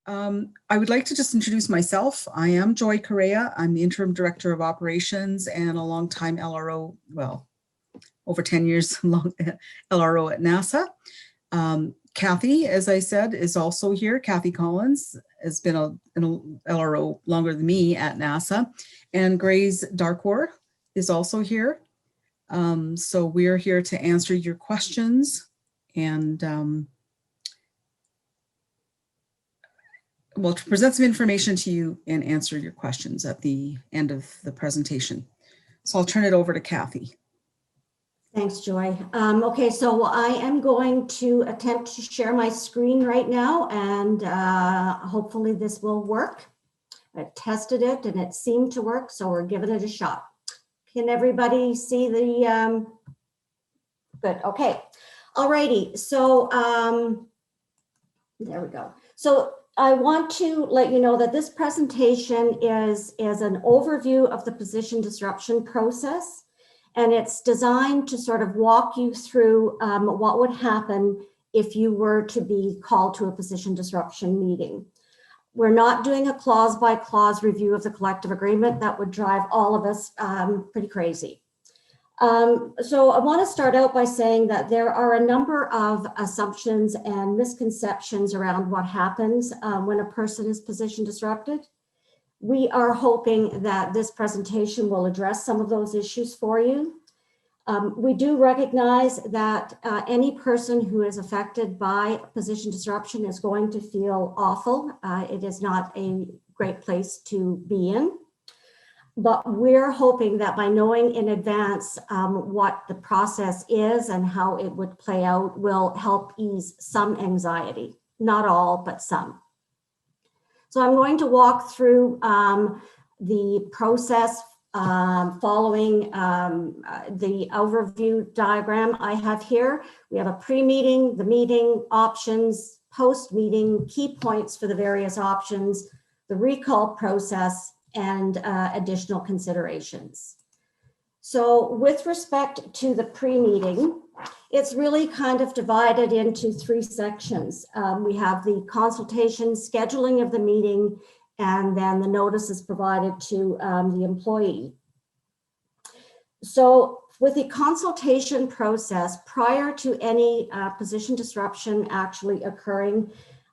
I would like to just introduce myself. I am Joy Correa. I'm the Interim Director of Operations and a longtime LRO, well, over 10 years long LRO at NASA. Kathy, as I said, is also here. Kathy Collins has been an LRO longer than me at NASA. And Grace Darkor is also here. So we're here to answer your questions and well, to present some information to you and answer your questions at the end of the presentation. So I'll turn it over to Kathy. Thanks, Joy. Okay, so I am going to attempt to share my screen right now, and hopefully this will work. I tested it and it seemed to work, so we're giving it a shot. Can everybody see the, good, okay. Alrighty, so there we go. So I want to let you know that this presentation is an overview of the position disruption process. And it's designed to sort of walk you through what would happen if you were to be called to a position disruption meeting. We're not doing a clause by clause review of the collective agreement. That would drive all of us pretty crazy. So I want to start out by saying that there are a number of assumptions and misconceptions around what happens when a person is position disrupted. We are hoping that this presentation will address some of those issues for you. We do recognize that any person who is affected by position disruption is going to feel awful. It is not a great place to be in. But we're hoping that by knowing in advance what the process is and how it would play out will help ease some anxiety. Not all, but some. So I'm going to walk through the process following the overview diagram I have here. We have a pre-meeting, the meeting, options, post-meeting, key points for the various options, the recall process, and additional considerations. So with respect to the pre-meeting, it's really kind of divided into three sections. We have the consultation, scheduling of the meeting, and then the notice is provided to the employee. So with the consultation process, prior to any position disruption actually occurring,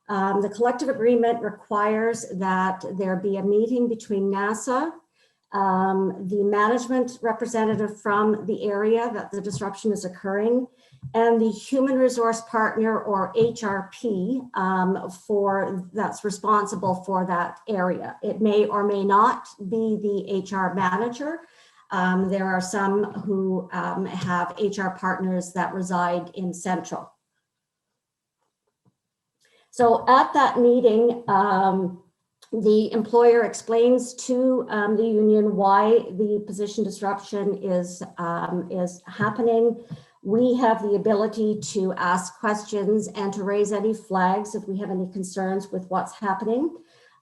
the collective agreement requires that there be a meeting between NASA, the management representative from the area that the disruption is occurring, and the human resource partner or HRP that's responsible for that area. It may or may not be the HR manager. There are some who have HR partners that reside in Central. So at that meeting, the employer explains to the union why the position disruption is happening. We have the ability to ask questions and to raise any flags if we have any concerns with what's happening.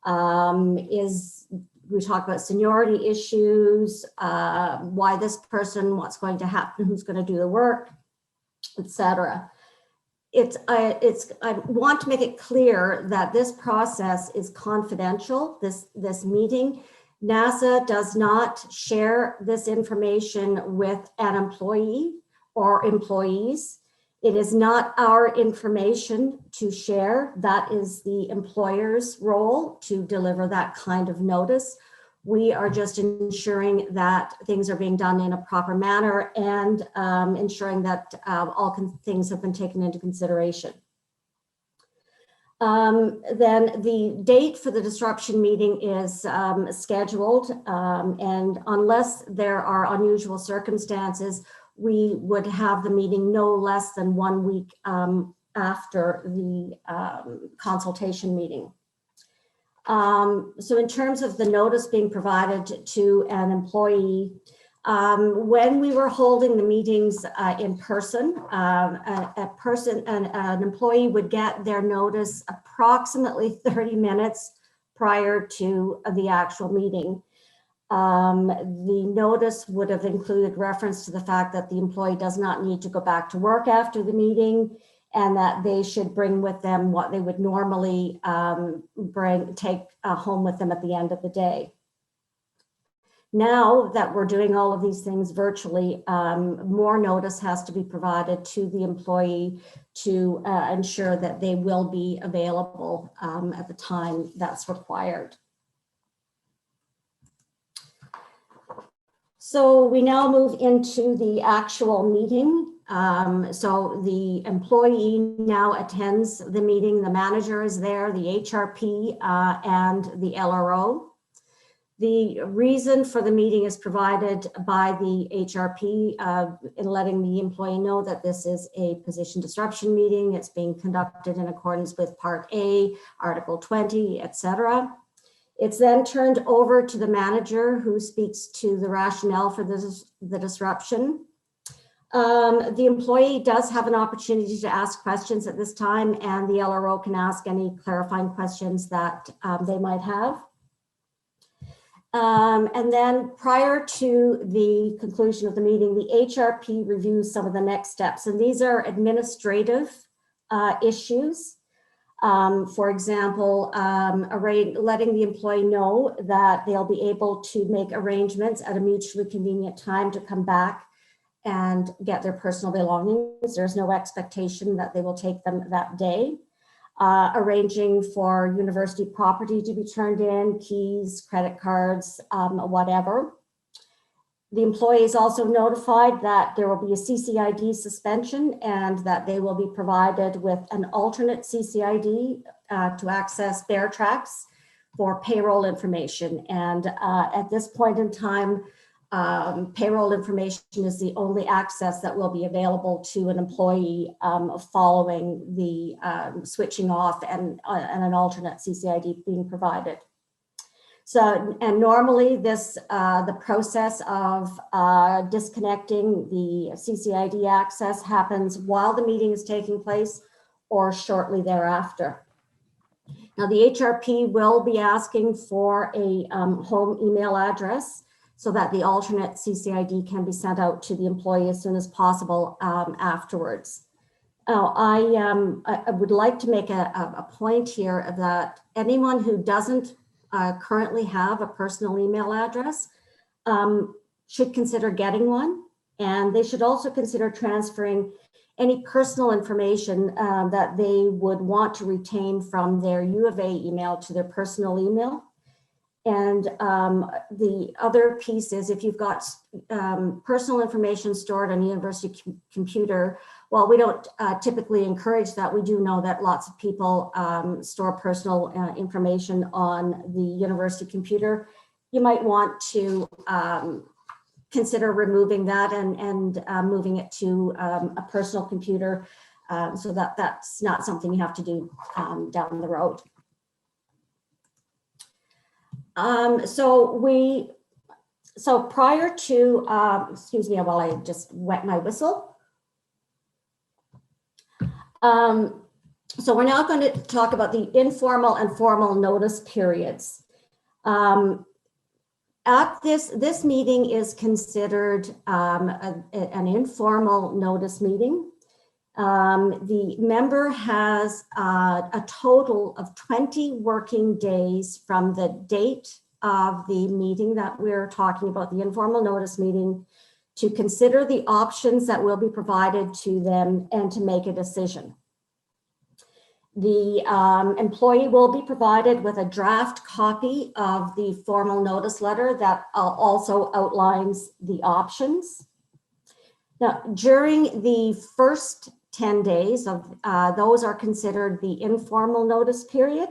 We talk about seniority issues, why this person, what's going to happen, who's going to do the work, etc. I want to make it clear that this process is confidential, this meeting. NASA does not share this information with an employee or employees. It is not our information to share. That is the employer's role to deliver that kind of notice. We are just ensuring that things are being done in a proper manner and ensuring that all things have been taken into consideration. Then the date for the disruption meeting is scheduled, and unless there are unusual circumstances, we would have the meeting no less than 1 week after the consultation meeting. So in terms of the notice being provided to an employee, when we were holding the meetings in person, an employee would get their notice approximately 30 minutes prior to the actual meeting. The notice would have included reference to the fact that the employee does not need to go back to work after the meeting, and that they should bring with them what they would normally take home with them at the end of the day. Now that we're doing all of these things virtually, more notice has to be provided to the employee to ensure that they will be available at the time that's required. So we now move into the actual meeting. So the employee now attends the meeting. The manager is there, the HRP and the LRO. The reason for the meeting is provided by the HRP in letting the employee know that this is a position disruption meeting. It's being conducted in accordance with Part A, Article 20, etc. It's then turned over to the manager, who speaks to the rationale for the disruption. The employee does have an opportunity to ask questions at this time, and the LRO can ask any clarifying questions that they might have. And then prior to the conclusion of the meeting, the HRP reviews some of the next steps, and these are administrative issues. For example, letting the employee know that they'll be able to make arrangements at a mutually convenient time to come back and get their personal belongings. There's no expectation that they will take them that day. Arranging for university property to be turned in, keys, credit cards, whatever. The employee is also notified that there will be a CCID suspension and that they will be provided with an alternate CCID to access their tracks for payroll information. And at this point in time, payroll information is the only access that will be available to an employee following the switching off and an alternate CCID being provided. So, and normally this, the process of disconnecting the CCID access happens while the meeting is taking place or shortly thereafter. Now the HRP will be asking for a home email address so that the alternate CCID can be sent out to the employee as soon as possible afterwards. Now, I would like to make a point here that anyone who doesn't currently have a personal email address should consider getting one, and they should also consider transferring any personal information that they would want to retain from their U of A email to their personal email. And the other piece is, if you've got personal information stored on a university computer, while we don't typically encourage that, we do know that lots of people store personal information on the university computer. You might want to consider removing that and moving it to a personal computer so that that's not something you have to do down the road. So prior to, excuse me while I just wet my whistle. So we're now going to talk about the informal and formal notice periods. At this meeting is considered an informal notice meeting. The member has a total of 20 working days from the date of the meeting that we're talking about, the informal notice meeting, to consider the options that will be provided to them and to make a decision. The employee will be provided with a draft copy of the formal notice letter that also outlines the options. Now, during the first 10 days of those are considered the informal notice period,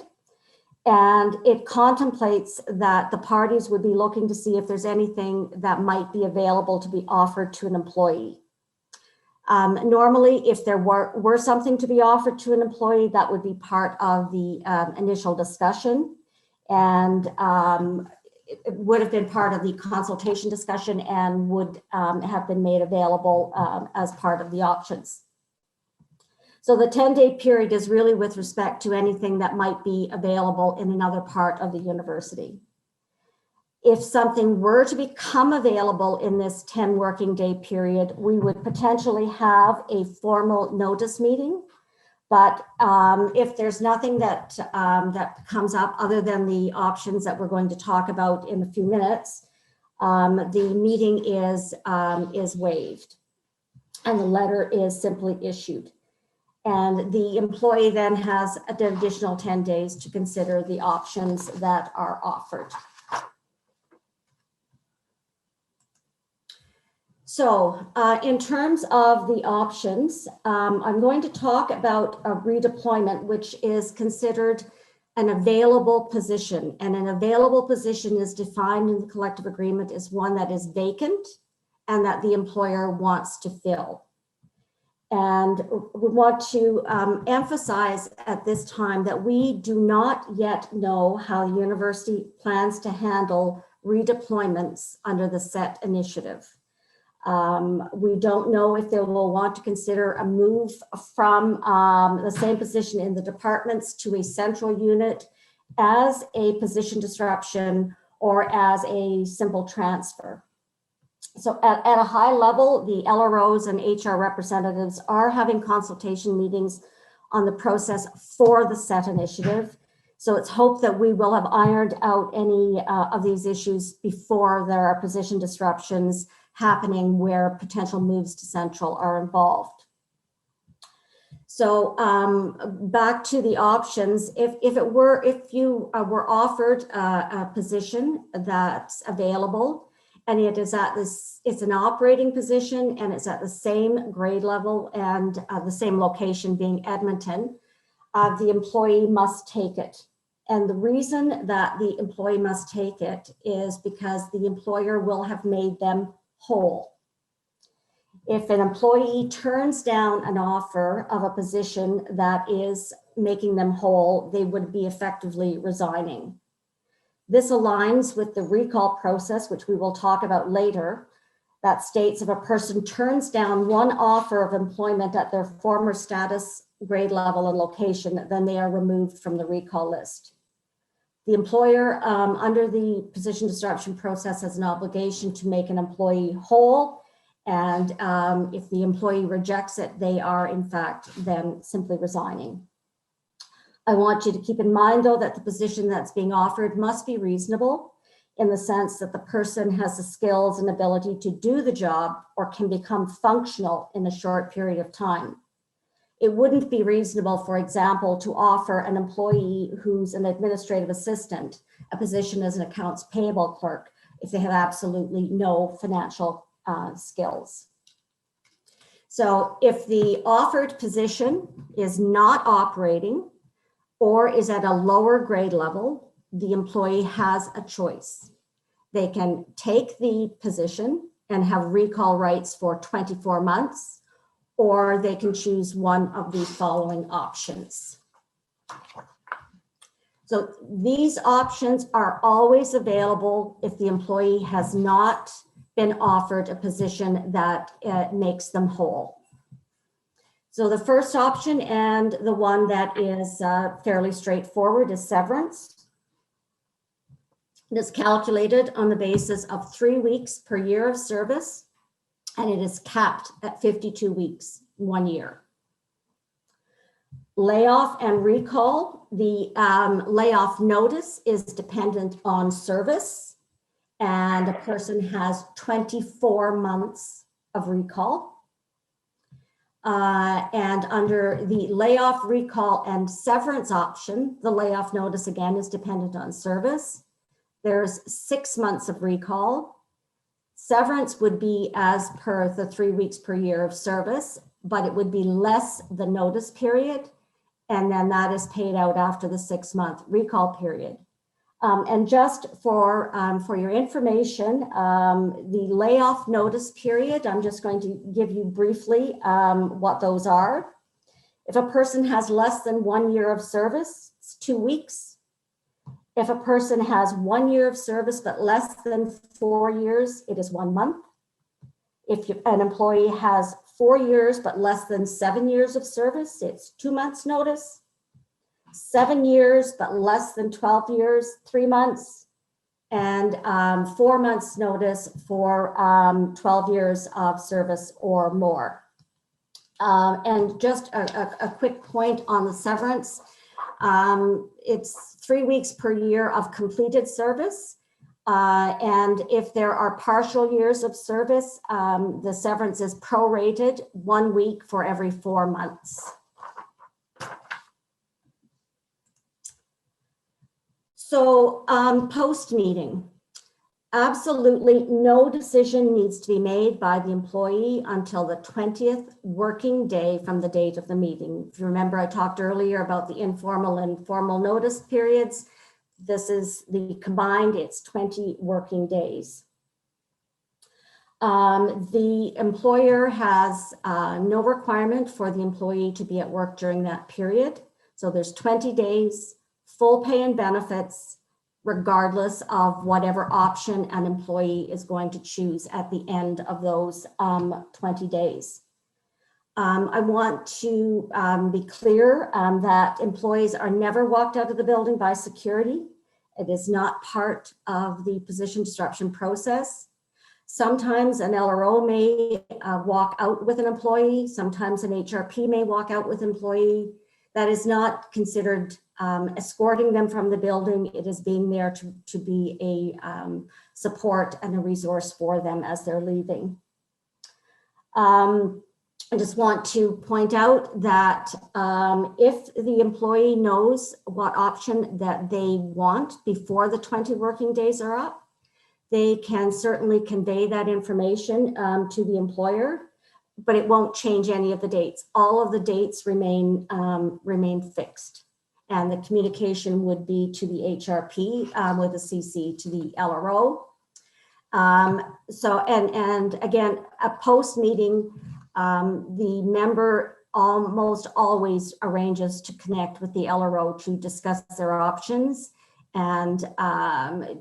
and it contemplates that the parties would be looking to see if there's anything that might be available to be offered to an employee. Normally, if there were something to be offered to an employee, that would be part of the initial discussion, and it would have been part of the consultation discussion and would have been made available as part of the options. So the 10-day period is really with respect to anything that might be available in another part of the university. If something were to become available in this 10 working day period, we would potentially have a formal notice meeting. But if there's nothing that comes up other than the options that we're going to talk about in a few minutes, the meeting is waived and the letter is simply issued. And the employee then has an additional 10 days to consider the options that are offered. So in terms of the options, I'm going to talk about a redeployment, which is considered an available position. And an available position is defined in the collective agreement as one that is vacant and that the employer wants to fill. And we want to emphasize at this time that we do not yet know how the university plans to handle redeployments under the SET initiative. We don't know if they will want to consider a move from the same position in the departments to a central unit as a position disruption or as a simple transfer. So at a high level, the LROs and HR representatives are having consultation meetings on the process for the SET initiative. So it's hoped that we will have ironed out any of these issues before there are position disruptions happening where potential moves to central are involved. So back to the options, if you were offered a position that's available, and it is it's an operating position and it's at the same grade level and the same location being Edmonton, the employee must take it. And the reason that the employee must take it is because the employer will have made them whole. If an employee turns down an offer of a position that is making them whole, they would be effectively resigning. This aligns with the recall process, which we will talk about later, that states if a person turns down one offer of employment at their former status, grade level, and location, then they are removed from the recall list. The employer, under the position disruption process, has an obligation to make an employee whole. And if the employee rejects it, they are in fact then simply resigning. I want you to keep in mind, though, that the position that's being offered must be reasonable in the sense that the person has the skills and ability to do the job or can become functional in a short period of time. It wouldn't be reasonable, for example, to offer an employee who's an administrative assistant a position as an accounts payable clerk if they have absolutely no financial skills. So if the offered position is not operating or is at a lower grade level, the employee has a choice. They can take the position and have recall rights for 24 months, or they can choose one of the following options. So these options are always available if the employee has not been offered a position that makes them whole. So the first option, and the one that is fairly straightforward, is severance. It is calculated on the basis of 3 weeks per year of service, and it is capped at 52 weeks, 1 year. Layoff and recall, the layoff notice is dependent on service, and a person has 24 months of recall. And under the layoff, recall, and severance option, the layoff notice again is dependent on service. There's 6 months of recall. Severance would be as per the 3 weeks per year of service, but it would be less the notice period. And then that is paid out after the 6-month recall period. And just for your information, the layoff notice period, I'm just going to give you briefly what those are. If a person has less than 1 year of service, it's 2 weeks. If a person has 1 year of service but less than 4 years, it is 1 month. If an employee has 4 years but less than 7 years of service, it's 2 months notice. 7 years but less than 12 years, 3 months, and 4 months notice for 12 years of service or more. And just a quick point on the severance. It's 3 weeks per year of completed service. And if there are partial years of service, the severance is prorated 1 week for every 4 months. So post-meeting, absolutely no decision needs to be made by the employee until the 20th working day from the date of the meeting. If you remember, I talked earlier about the informal and formal notice periods. This is the combined, it's 20 working days. The employer has no requirement for the employee to be at work during that period. So there's 20 days, full pay and benefits, regardless of whatever option an employee is going to choose at the end of those 20 days. I want to be clear that employees are never walked out of the building by security. It is not part of the position disruption process. Sometimes an LRO may walk out with an employee. Sometimes an HRP may walk out with an employee. That is not considered escorting them from the building. It is being there to be a support and a resource for them as they're leaving. I just want to point out that if the employee knows what option that they want before the 20 working days are up, they can certainly convey that information to the employer, but it won't change any of the dates. All of the dates remain fixed, and the communication would be to the HRP with a CC to the LRO. And again, a post meeting, the member almost always arranges to connect with the LRO to discuss their options and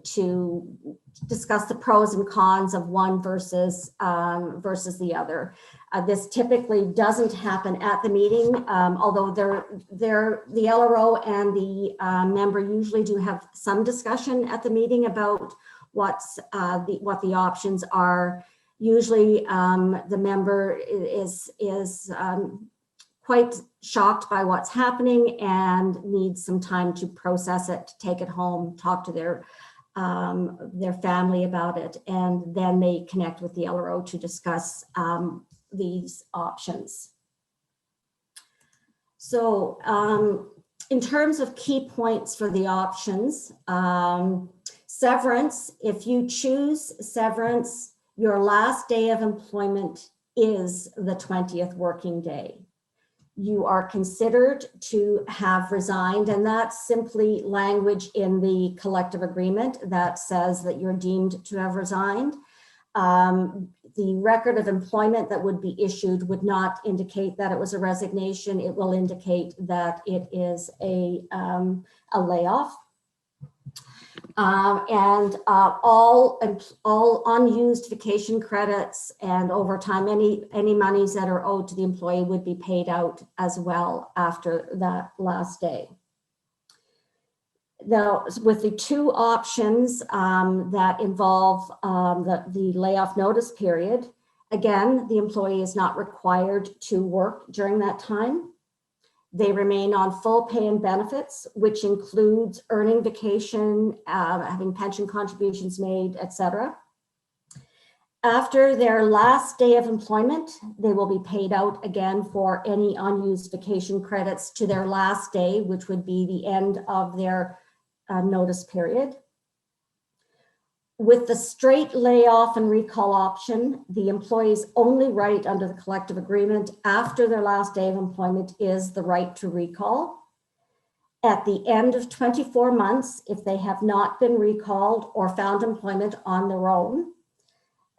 to discuss the pros and cons of one versus the other. This typically doesn't happen at the meeting, although the LRO and the member usually do have some discussion at the meeting about what the options are. Usually the member is quite shocked by what's happening and needs some time to process it, to take it home, talk to their family about it, and then they connect with the LRO to discuss these options. So in terms of key points for the options, severance, if you choose severance, your last day of employment is the 20th working day. You are considered to have resigned, and that's simply language in the collective agreement that says that you're deemed to have resigned. The record of employment that would be issued would not indicate that it was a resignation. It will indicate that it is a layoff. And all unused vacation credits and overtime, any monies that are owed to the employee would be paid out as well after that last day. Now, with the two options that involve the layoff notice period, again, the employee is not required to work during that time. They remain on full pay and benefits, which includes earning vacation, having pension contributions made, etc. After their last day of employment, they will be paid out again for any unused vacation credits to their last day, which would be the end of their notice period. With the straight layoff and recall option, the employee's only right under the collective agreement after their last day of employment is the right to recall. At the end of 24 months, if they have not been recalled or found employment on their own,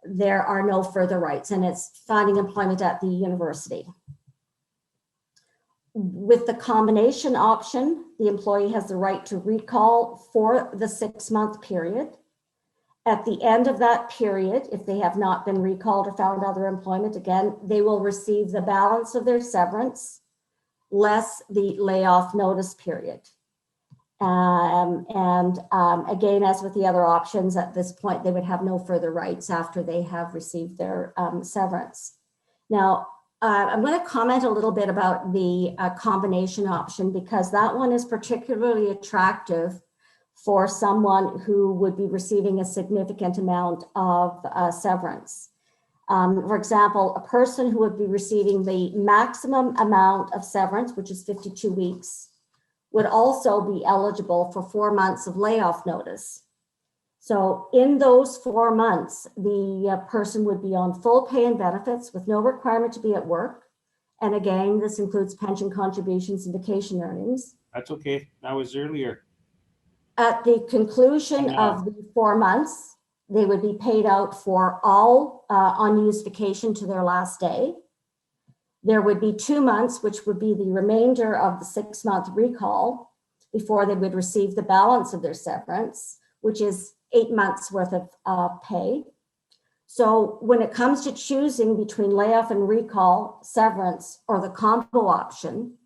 there are no further rights, and it's finding employment at the university. With the combination option, the employee has the right to recall for the 6-month period. At the end of that period, if they have not been recalled or found other employment, again, they will receive the balance of their severance less the layoff notice period. Again, as with the other options, at this point, they would have no further rights after they have received their severance. Now, I'm going to comment a little bit about the combination option, because that one is particularly attractive for someone who would be receiving a significant amount of severance. For example, a person who would be receiving the maximum amount of severance, which is 52 weeks, would also be eligible for 4 months of layoff notice. So in those 4 months, the person would be on full pay and benefits with no requirement to be at work. And again, this includes pension contributions and vacation earnings. That's okay. That was earlier. At the conclusion of the 4 months, they would be paid out for all unused vacation to their last day. There would be 2 months, which would be the remainder of the 6-month recall, before they would receive the balance of their severance, which is 8 months worth of pay. So when it comes to choosing between layoff and recall, severance, or the combo option,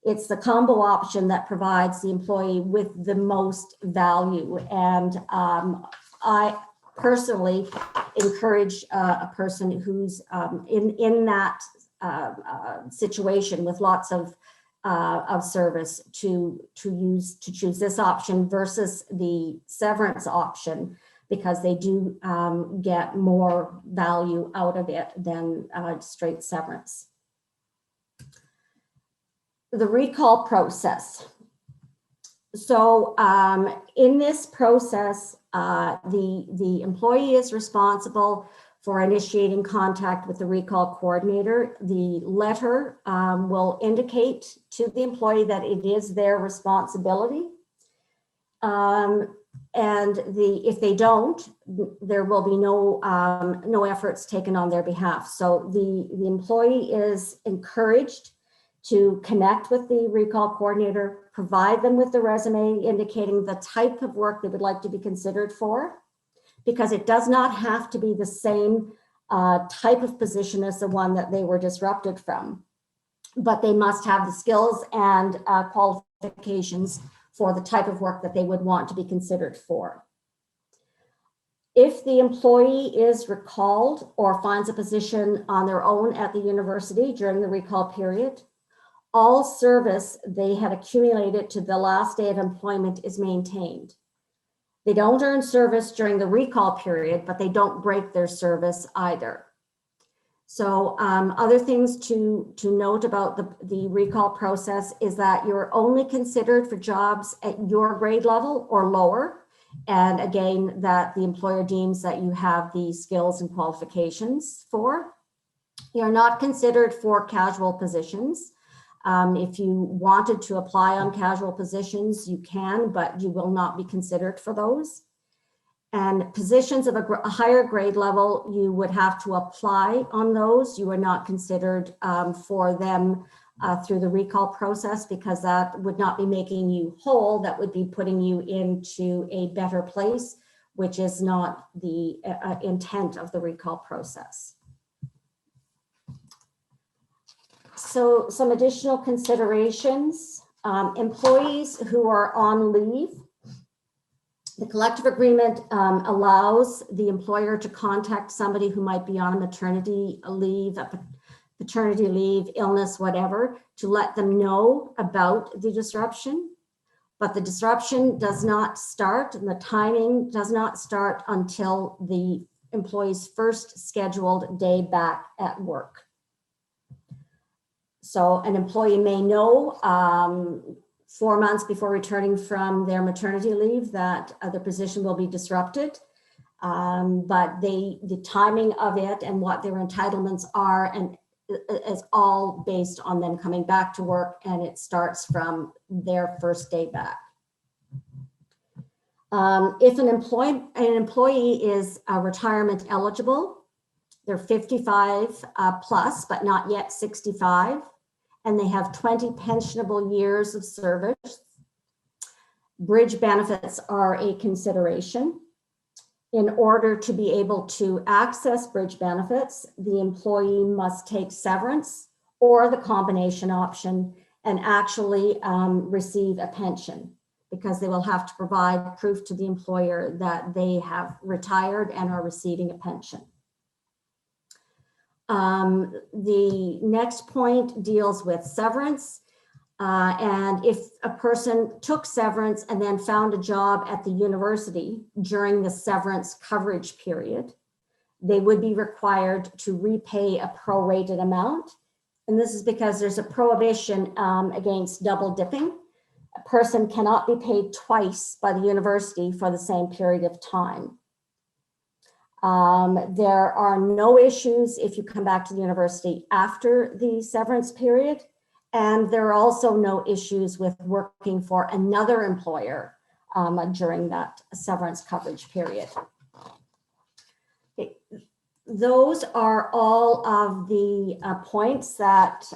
it's the combo option that provides the employee with the most value. And I personally encourage a person who's in that situation with lots of service to choose this option versus the severance option, because they do get more value out of it than straight severance. The recall process. So in this process, the employee is responsible for initiating contact with the recall coordinator. The letter will indicate to the employee that it is their responsibility. And if they don't, there will be no efforts taken on their behalf. So the employee is encouraged to connect with the recall coordinator, provide them with the resume indicating the type of work they would like to be considered for, because it does not have to be the same type of position as the one that they were disrupted from, but they must have the skills and qualifications for the type of work that they would want to be considered for. If the employee is recalled or finds a position on their own at the university during the recall period, all service they had accumulated to the last day of employment is maintained. They don't earn service during the recall period, but they don't break their service either. So other things to note about the recall process is that you're only considered for jobs at your grade level or lower. And again, that the employer deems that you have the skills and qualifications for. You're not considered for casual positions. If you wanted to apply on casual positions, you can, but you will not be considered for those. And positions of a higher grade level, you would have to apply on those. You are not considered for them through the recall process, because that would not be making you whole. That would be putting you into a better place, which is not the intent of the recall process. So some additional considerations, employees who are on leave. The collective agreement allows the employer to contact somebody who might be on a maternity leave, paternity leave, illness, whatever, to let them know about the disruption. But the disruption does not start, and the timing does not start until the employee's first scheduled day back at work. So an employee may know 4 months before returning from their maternity leave that their position will be disrupted, but the timing of it and what their entitlements are and is all based on them coming back to work, and it starts from their first day back. If an employee is retirement eligible, they're 55 plus, but not yet 65. And they have 20 pensionable years of service. Bridge benefits are a consideration. In order to be able to access bridge benefits, the employee must take severance or the combination option and actually receive a pension, because they will have to provide proof to the employer that they have retired and are receiving a pension. The next point deals with severance. And if a person took severance and then found a job at the university during the severance coverage period, they would be required to repay a prorated amount. And this is because there's a prohibition against double dipping. A person cannot be paid twice by the university for the same period of time. There are no issues if you come back to the university after the severance period. And there are also no issues with working for another employer during that severance coverage period. Okay. Those are all of the points that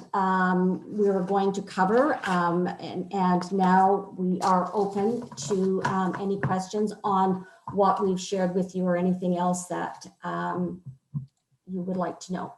we were going to cover. And now we are open to any questions on what we've shared with you or anything else that you would like to know.